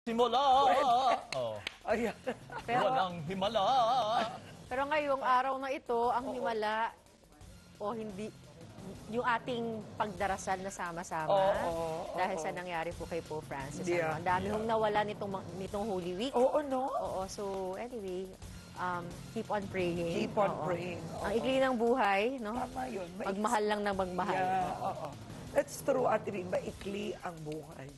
Simula. Oh. Ayan. Walang himala. Pero ngayong araw na ito, ang himala o hindi yung ating pagdarasal na sama-sama dahil sa nangyari po kay Pope Francis. Yeah. Ang dami hong nawala nitong Holy Week. Oo, no? Oo, so anyway, keep on praying. Keep on praying. Ang ikli ng buhay, no? Tama yun. Magmahal lang ng magmahal. Yeah, oo. That's true, Ate Rin. Maikli ang buhay.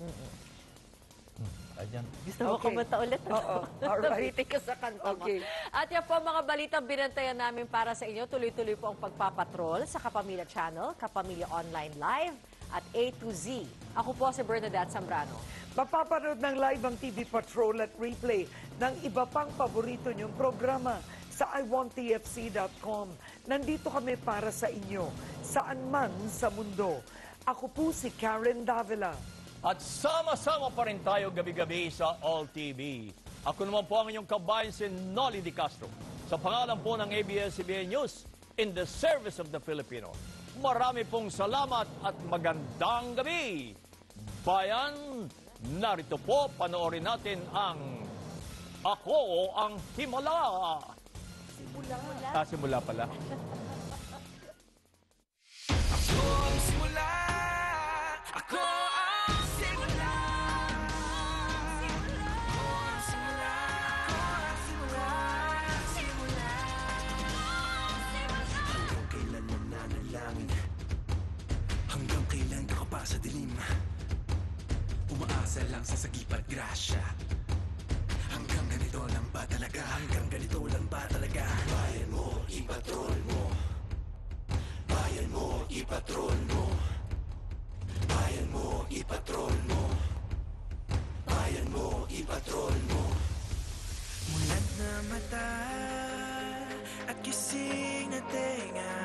Ayan. Gusto mo kumanta ulit? Oo. Alright. Ulitin ka sa kanta mo. Okay. At yan po mga balitang binantayan namin para sa inyo. Tuloy-tuloy po ang pagpapatrol sa Kapamilya Channel, Kapamilya Online Live, at A to Z. Ako po si Bernadette Zambrano. Mapapanood ng live ang TV Patrol at replay ng iba pang paborito niyong programa sa iwanttfc.com. Nandito kami para sa inyo, saan man sa mundo. Ako po si Karen Davila. At sama-sama pa rin tayo gabi-gabi sa All TV. Ako naman po ang inyong kabayan si Nolly Di Castro. Sa pangalan po ng ABS-CBN News, in the service of the Filipino. Marami pong salamat at magandang gabi. Bayan, narito po, panoorin natin ang Ako ang Himala. Simula pala. Ako ang simula. Ako ang simula. Ako ang simula. Simula. Hanggang kailan nananalangin? Hanggang kailan ka pa sa dilim? Umaasa lang sa sagip at grasya. Hanggang ganito lang ba talaga? Hanggang ganito lang ba talaga? Bayan mo, ipatrol mo. Bayan mo, ipatrol mo. Bayan mo, ipatrol mo. Bayan mo, ipatrol mo. Mulat na mata at kising na tenga.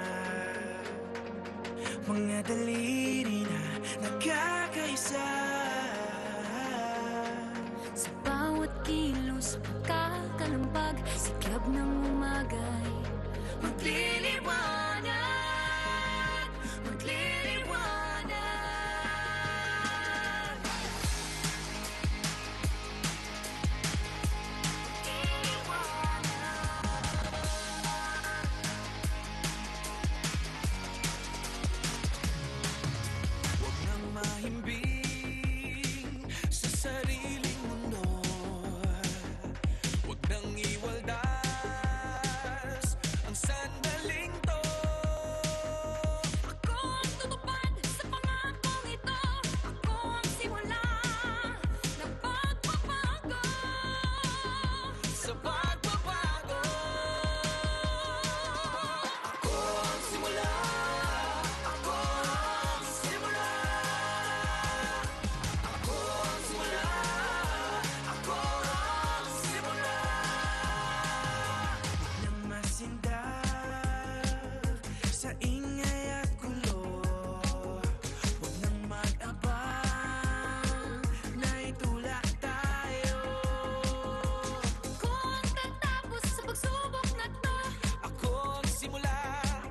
Mga daliri na nagkakaisa. Sa bawat kilos, pagkakalambag, siklab ng umagay. Magliliwanag, magliliwanag. Huwag nang mahimbing sa sariling mundo. Huwag nang iwaldas ang sandaling to. Ako ang tutupad sa pangakong ito. Ako ang simula ng pagbabago. Sa pagbabago. Ako ang simula. Ako ang simula. Ako ang simula. Ako ang simula. Huwag nang masindak sa ingay at gulo. Huwag nang mag-abang na itulak tayo. Ako ang tatapos sa pagsubok na to. Ako ang simula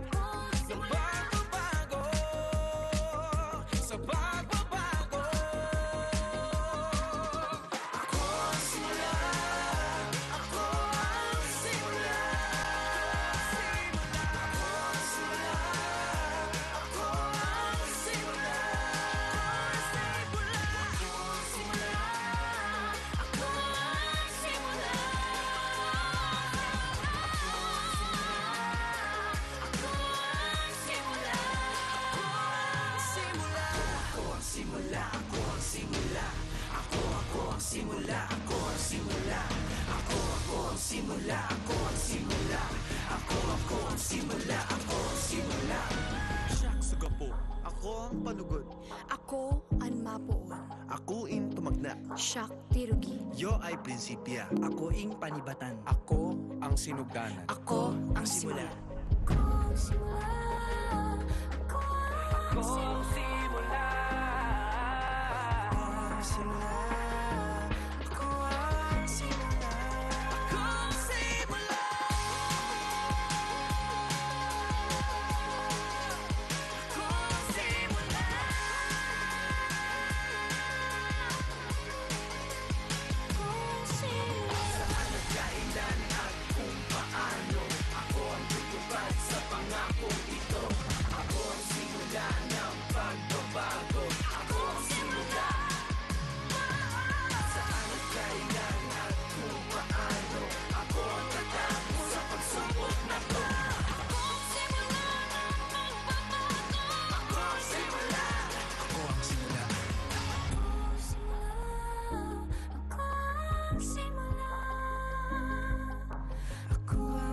Ako ang ng simula. pagbabago. Sa pagbabago. Ako ang simula. Ako ang simula. Ako ang simula. Ako ang simula. Ako ang simula. Ako ang simula. Ako ang simula. Ako ang simula. Ako ang simula. Ako ang simula. Ako ang simula. Ako ang simula. Ako ang simula. Ako ang simula. Siyak sugapo. Ako ang panugod. Ako ang mapuon. Ako ing tumagna. Siyak tirugi. Yo ay prinsipya. Ako ing panibatan. Ako ang sinugdanan. Ako ang simula. Ako ang simula. Ako ang simula. Ako ang simula. Ako ang simula. Ako ang simula.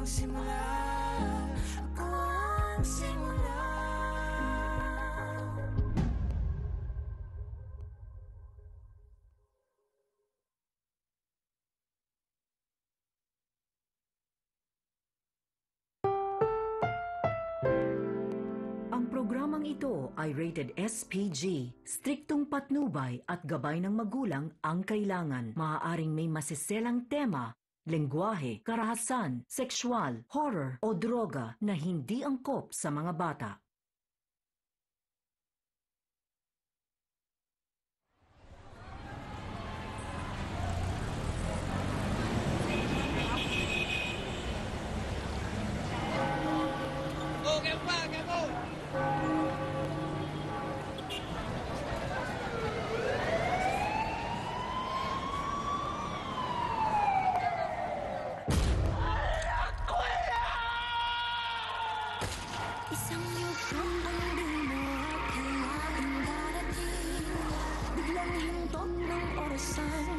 simula. Ako ang simula. Ang programang ito ay rated SPG. Striktong patnubay at gabay ng magulang ang kailangan. Maaaring may masiselang tema, lengguwahe, karahasan, sexual, horror o droga na hindi angkop sa mga bata. Isang yugtong ang di mo akalaing darating. Biglang hintok ng orasan.